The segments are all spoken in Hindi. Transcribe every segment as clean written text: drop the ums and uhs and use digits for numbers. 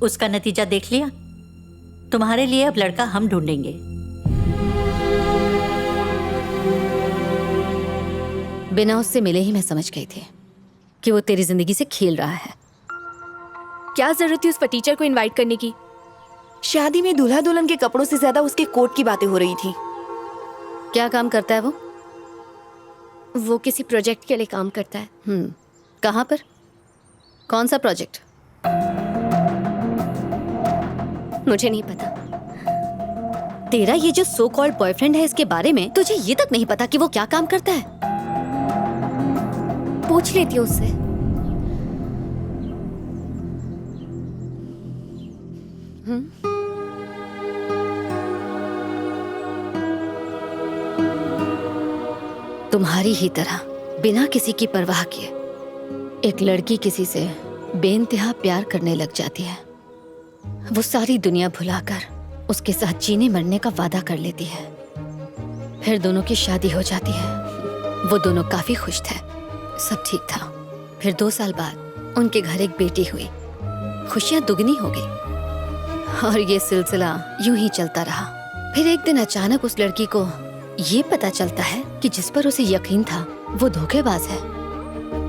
उसका नतीजा देख लिया? तुम्हारे लिए अब लड़का हम ढूंढेंगे। बिना उससे मिले ही मैं समझ गई थी कि वो तेरी जिंदगी से खेल रहा है। क्या जरूरत थी उस टीचर को इनवाइट करने की? शादी में दूल्हा दुल्हन के कपड़ों से ज्यादा उसके कोट की बातें हो रही थी। क्या काम करता है वो? वो किसी प्रोजेक्ट के लिए काम करता है। कहाँ पर? कौन सा प्रोजेक्ट? मुझे नहीं पता। तेरा ये जो सो कॉल्ड बॉयफ्रेंड है, इसके बारे में तुझे ये तक नहीं पता कि वो क्या काम करता है? पूछ लेती हूँ उससे। तुम्हारी ही तरह बिना किसी की परवाह किए एक लड़की किसी से बेइंतहा प्यार करने लग जाती है। वो सारी दुनिया भुलाकर उसके साथ जीने मरने का वादा कर लेती है। फिर दोनों की शादी हो जाती है। वो दोनों काफी खुश थे, सब ठीक था। फिर 2 साल बाद उनके घर एक बेटी हुई। खुशियां दुगनी हो गई और ये सिलसिला यूं ही चलता रहा। फिर एक दिन अचानक उस लड़की को ये पता चलता है कि जिस पर उसे यकीन था वो धोखेबाज है।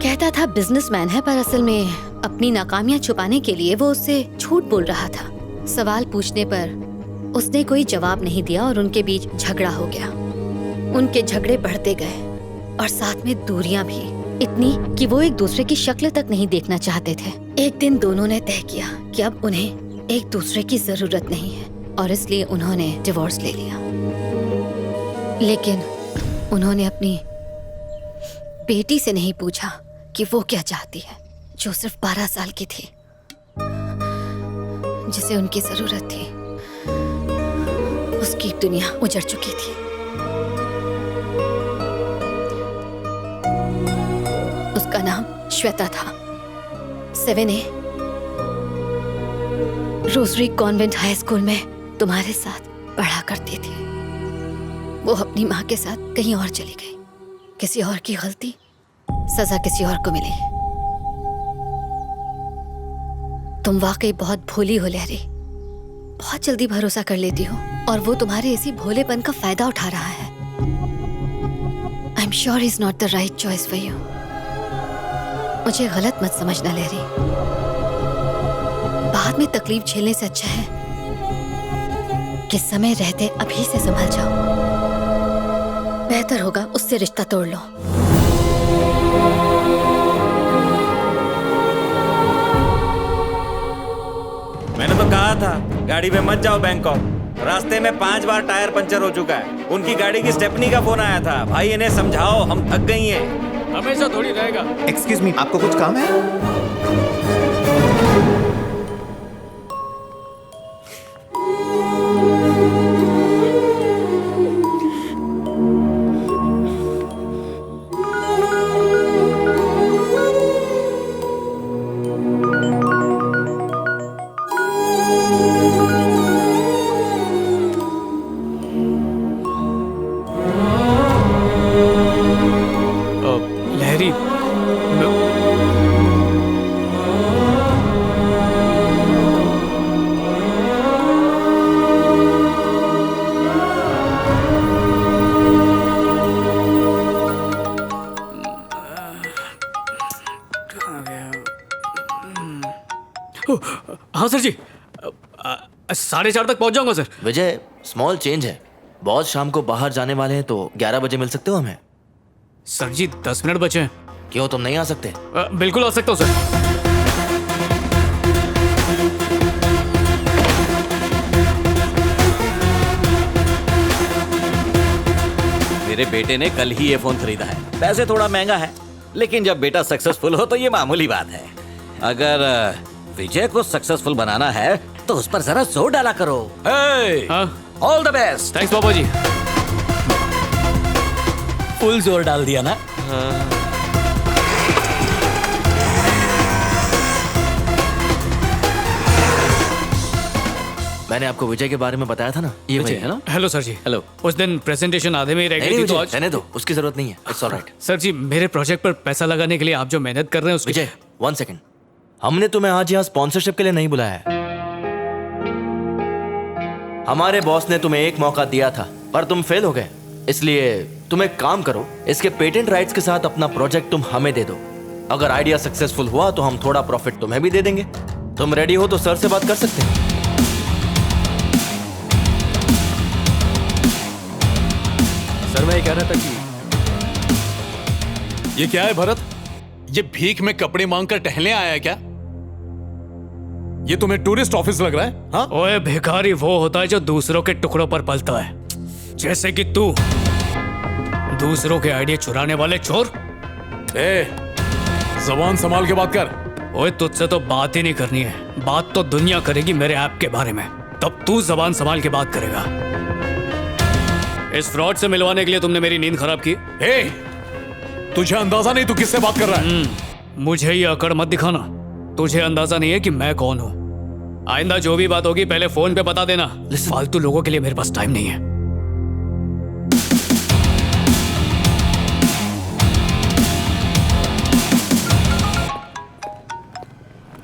कहता था बिजनेसमैन है, पर असल में अपनी नाकामियां छुपाने के लिए वो उससे झूठ बोल रहा था। सवाल पूछने पर उसने कोई जवाब नहीं दिया और उनके बीच झगड़ा हो गया। उनके झगड़े बढ़ते गए और साथ में दूरियां भी, इतनी कि वो एक दूसरे की शक्ल तक नहीं देखना चाहते थे। एक दिन दोनों ने तय किया कि अब उन्हें एक दूसरे की जरूरत नहीं है और इसलिए उन्होंने डिवोर्स ले लिया। लेकिन उन्होंने अपनी बेटी से नहीं पूछा कि वो क्या चाहती है, जो सिर्फ 12 साल की थी, जिसे उनकी जरूरत थी। उसकी दुनिया उजड़ चुकी थी। उसका नाम श्वेता था। 7A rosary convent high school में तुम्हारे साथ पढ़ा करती थी। वो अपनी माँ के साथ कहीं और चली गई। किसी और की गलती, सजा किसी और को मिली। तुम वाकई बहुत भोली हो लहरी, बहुत जल्दी भरोसा कर लेती हो और वो तुम्हारे इसी भोलेपन का फायदा उठा रहा है। I am sure is not the right choice for you. मुझे गलत मत समझना लहरी। बाद में तकलीफ झेलने से अच्छा है कि समय रहते अभी से संभल जाओ। बेहतर होगा उससे रिश्ता तोड़ लो। मैंने तो कहा था गाड़ी में मत जाओ बैंकॉक। रास्ते में 5 बार टायर पंचर हो चुका है। उनकी गाड़ी की स्टेपनी का फोन आया था। भाई इन्हें समझाओ, हम थक गई हैं। हमेशा थोड़ी रहेगा। एक्सक्यूज मी, आपको कुछ काम है? लहरी, हाँ सर जी, 4:30 तक पहुंच जाऊंगा सर। विजय, स्मॉल चेंज है। बॉस शाम को बाहर जाने वाले हैं, तो 11 बजे मिल सकते हो हमें? सर जी 10 मिनट बचे हैं। क्यों, तुम नहीं आ सकते? बिल्कुल आ सकता हूँ सर। मेरे बेटे ने कल ही ये फोन खरीदा है। पैसे थोड़ा महंगा है, लेकिन जब बेटा सक्सेसफुल हो तो ये मामूली बात है। अगर विजय को सक्सेसफुल बनाना है तो उस पर जरा जोर डाला करो। All the best. थैंक्स पापा जी। फुल जोर डाल दिया ना? मैंने आपको विजय के बारे में बताया था ना, ये वही है ना? हेलो सर जी। हेलो। उस दिन प्रेजेंटेशन आधे में ही रह गई थी तो आज। रहने दो, उसकी जरूरत नहीं है। It's alright. सर जी मेरे प्रोजेक्ट पर पैसा लगाने के लिए आप जो मेहनत कर रहे हैं उसके। विजय 1 सेकंड, हमने तुम्हें आज यहाँ स्पॉन्सरशिप के लिए नहीं बुलाया है। हमारे बॉस ने तुम्हें एक मौका दिया था पर तुम फेल हो गए। इसलिए तुम एक काम करो, इसके पेटेंट राइट्स के साथ अपना प्रोजेक्ट तुम हमें दे दो। अगर आइडिया सक्सेसफुल हुआ तो हम थोड़ा प्रॉफिट तुम्हें भी दे देंगे। तुम रेडी हो तो सर से बात कर सकते हैं। सर मैं ये कह रहा था कि ये क्या है भरत? ये भीख में कपड़े मांगकर टहलने आया है क्या? ये तुम्हें टूरिस्ट ऑफिस लग रहा है? हाँ? ओए भिखारी वो होता है जो दूसरों के टुकड़ों पर पलता है, जैसे कि तू। दूसरों के आइडिया चुराने वाले चोर। जबान संभाल के बात कर। ओए तुझसे तो बात ही नहीं करनी है, बात तो दुनिया करेगी मेरे ऐप के बारे में, तब तू जबान संभाल के बात करेगा। इस फ्रॉड से मिलवाने के लिए तुमने मेरी नींद खराब की। तुझे अंदाजा नहीं तू किससे बात कर रहा है? मुझे ये अकड़ मत दिखाना। तुझे अंदाजा नहीं है कि मैं कौन हूँ। आइंदा जो भी बात होगी पहले फोन पे बता देना। फालतू लोगों के लिए मेरे पास टाइम नहीं है।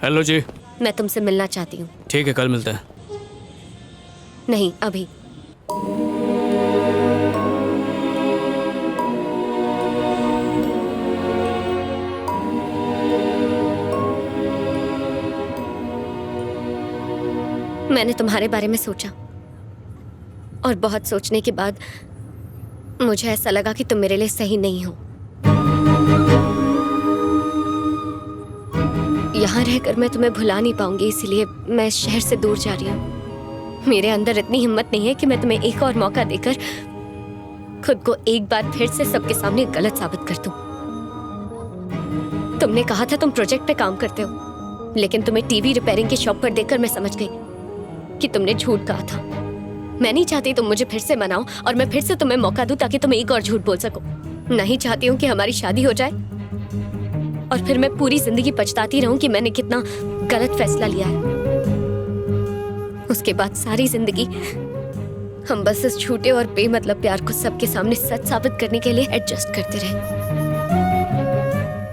हेलो जी। मैं तुमसे मिलना चाहती हूँ। ठीक है, कल मिलते हैं। नहीं, अभी। मैंने तुम्हारे बारे में सोचा और बहुत सोचने के बाद मुझे ऐसा लगा कि तुम मेरे लिए सही नहीं हो। यहाँ रहकर मैं तुम्हें भुला नहीं पाऊंगी, इसीलिए मैं इस शहर से दूर जा रही हूँ। मेरे अंदर इतनी हिम्मत नहीं है कि मैं तुम्हें एक और मौका देकर खुद को एक बार फिर से सबके सामने गलत साबित कर दूं। तुमने कहा था तुम प्रोजेक्ट पे काम करते हो, लेकिन तुम्हें टीवी रिपेयरिंग की शॉप पर देखकर मैं समझ गई कि तुमने झूठ कहा था। मैं नहीं चाहती तुम मुझे फिर से मनाओ और मैं फिर से तुम्हें मौका दूं ताकि तुम एक और झूठ बोल सको। नहीं चाहती हूँ कि हमारी शादी हो जाए और फिर मैं पूरी जिंदगी पछताती रहूं कि मैंने कितना गलत फैसला लिया है। उसके बाद सारी जिंदगी हम बस इस झूठे और बेमतलब प्यार को सबके सामने सच साबित करने के लिए एडजस्ट करते रहे।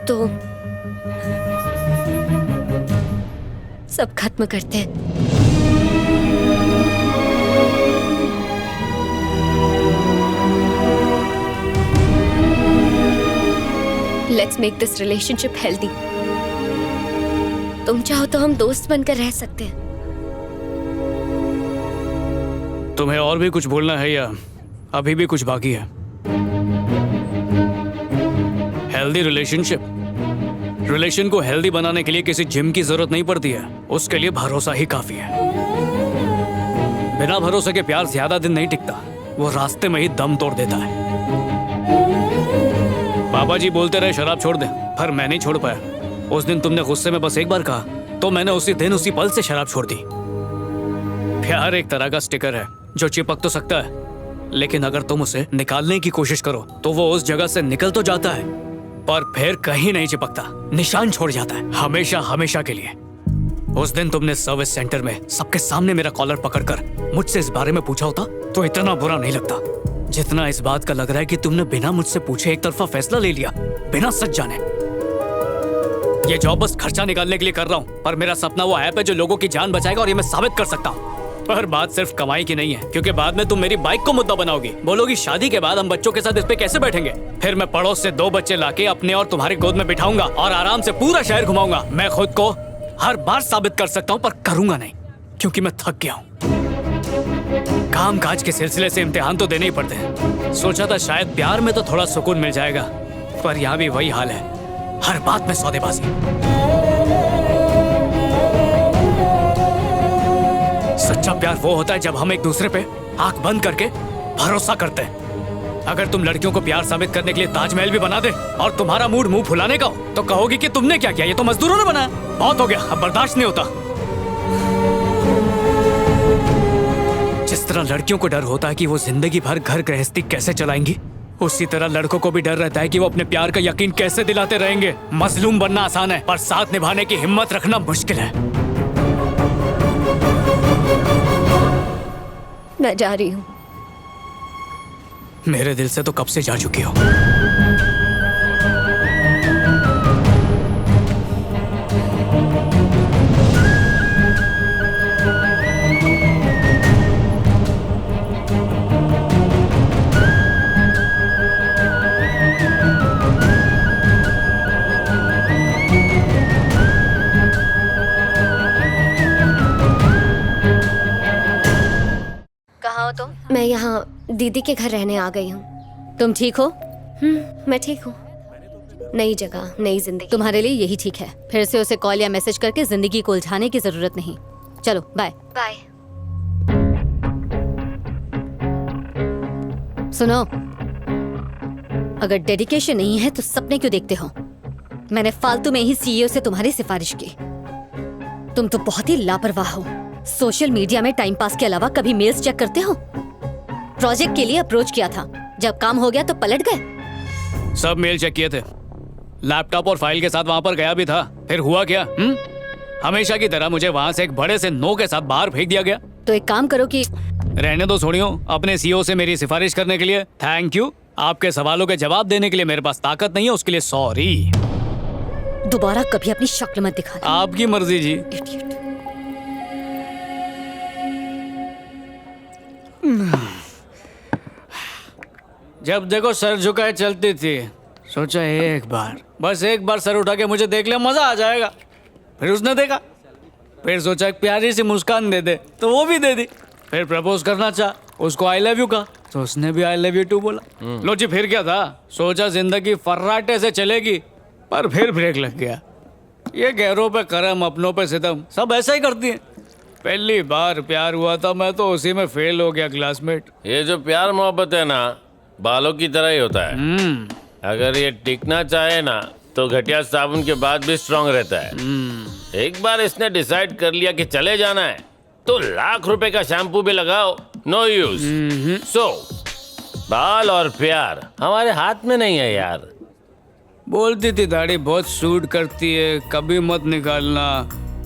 तो सब खत्म करते हैं। Let's make this relationship healthy. तुम चाहो तो हम दोस्त बनकर रह सकते हैं। तुम्हें और भी कुछ बोलना है या अभी भी कुछ बाकी है? हेल्दी रिलेशन को हेल्दी बनाने के लिए किसी जिम की जरूरत नहीं पड़ती है, उसके लिए भरोसा ही काफी है। बिना भरोसे के प्यार ज्यादा दिन नहीं टिकता, वो रास्ते में ही दम तोड़ देता है। पापा जी बोलते रहे शराब छोड़ दे, पर मैं नहीं छोड़ पाया। उस दिन तुमने गुस्से में बस एक बार कहा तो मैंने उसी दिन उसी पल से शराब छोड़ दी। प्यार एक तरह का स्टिकर है जो चिपक तो सकता है, लेकिन अगर तुम उसे निकालने की कोशिश करो तो वो उस जगह से निकल तो जाता है पर फिर कहीं नहीं चिपकता, निशान छोड़ जाता है हमेशा हमेशा के लिए। उस दिन तुमने सर्विस सेंटर में सबके सामने मेरा कॉलर पकड़कर मुझसे इस बारे में पूछा होता तो इतना बुरा नहीं लगता जितना इस बात का लग रहा है कि तुमने बिना मुझसे पूछे एक तरफा फैसला ले लिया, बिना सच जाने। ये जॉब बस खर्चा निकालने के लिए कर रहा हूँ, पर मेरा सपना वो ऐप है जो लोगों की जान बचाएगा और ये मैं साबित कर सकता हूँ। पर बात सिर्फ कमाई की नहीं है, क्योंकि बाद में तुम मेरी बाइक को मुद्दा बनाओगी, बोलोगी शादी के बाद हम बच्चों के साथ इस पे कैसे बैठेंगे। फिर मैं पड़ोस से 2 बच्चे लाके अपने और तुम्हारी गोद में बिठाऊंगा और आराम से पूरा शहर घुमाऊंगा। मैं खुद को हर बार साबित कर सकता हूँ पर करूंगा नहीं, क्योंकि मैं थक गया हूँ। काम काज के सिलसिले से इम्तिहान तो देने ही पड़ते हैं। सोचा था शायद प्यार में तो थोड़ा सुकून मिल जाएगा, पर यहाँ भी वही हाल है, हर बात में सौदेबाजी। सच्चा प्यार वो होता है जब हम एक दूसरे पे आंख बंद करके भरोसा करते हैं। अगर तुम लड़कियों को प्यार साबित करने के लिए ताजमहल भी बना दे और तुम्हारा मूड मुंह फुलाने का हो तो कहोगी कि तुमने क्या किया, ये तो मजदूरों ने बनाया। बहुत हो गया, अब बर्दाश्त नहीं होता। जिस तरह लड़कियों को डर होता है कि वो जिंदगी भर घर गृहस्थी कैसे चलाएंगी, उसी तरह लड़कों को भी डर रहता है कि वो अपने प्यार का यकीन कैसे दिलाते रहेंगे। मजलूम बनना आसान है, पर साथ निभाने की हिम्मत रखना मुश्किल है। मैं जा रही हूँ। मेरे दिल से तो कब से जा चुकी हो। तुम? मैं यहाँ दीदी के घर रहने आ गई हूँ। तुम ठीक हो? मैं ठीक हूँ। नई जगह, नई जिंदगी। तुम्हारे लिए यही ठीक है। फिर से उसे कॉल या मैसेज करके जिंदगी को उलझाने की जरूरत नहीं। चलो बाय। बाय। सुनो, अगर डेडिकेशन नहीं है तो सपने क्यों देखते हो? मैंने फालतू में ही सीईओ से तुम्हारी सिफारिश की। तुम तो बहुत ही लापरवाह हो। सोशल मीडिया में टाइम पास के अलावा कभी मेल्स चेक करते हो? प्रोजेक्ट के लिए अप्रोच किया था, जब काम हो गया तो पलट गए। सब मेल चेक किए थे, लैपटॉप और फाइल के साथ वहां पर गया भी था। फिर हुआ क्या? हमेशा की तरह मुझे वहां से एक बड़े से नो के साथ बाहर फेंक दिया गया। तो एक काम करो कि रहने दो छोड़ियो अपने सीईओ से मेरी सिफारिश करने के लिए थैंक यू। आपके सवालों के जवाब देने के लिए मेरे पास ताकत नहीं है, उसके लिए सॉरी। दोबारा कभी अपनी शक्ल मत दिखाना। आपकी मर्जी जी। Idiot। जब देखो सर झुकाए चलती थी, सोचा एक बार, बस एक बार सर उठा के मुझे देख ले, मजा आ जाएगा। फिर उसने देखा, फिर सोचा एक प्यारी सी मुस्कान दे दे, तो वो भी दे दी। फिर प्रपोज करना चाहा, उसको आई लव यू कहा, तो उसने भी आई लव यू टू बोला। लो जी, फिर क्या था? सोचा जिंदगी फर्राटे से चलेगी, पर फिर ब्रेक लग गया। ये गैरों पे करम, अपनों पे सितम, सब ऐसा ही करती है। पहली बार प्यार हुआ था, मैं तो उसी में फेल हो गया क्लासमेट। ये जो प्यार मोहब्बत है ना, बालों की तरह ही होता है। अगर ये टिकना चाहे ना तो घटिया साबुन के बाद भी स्ट्रांग रहता है। एक बार इसने डिसाइड कर लिया कि चले जाना है तो लाख रुपए का शैम्पू भी लगाओ, नो यूज। सो बाल और प्यार हमारे हाथ में नहीं है यार। बोलती थी दाढ़ी बहुत सूट करती है, कभी मत निकालना।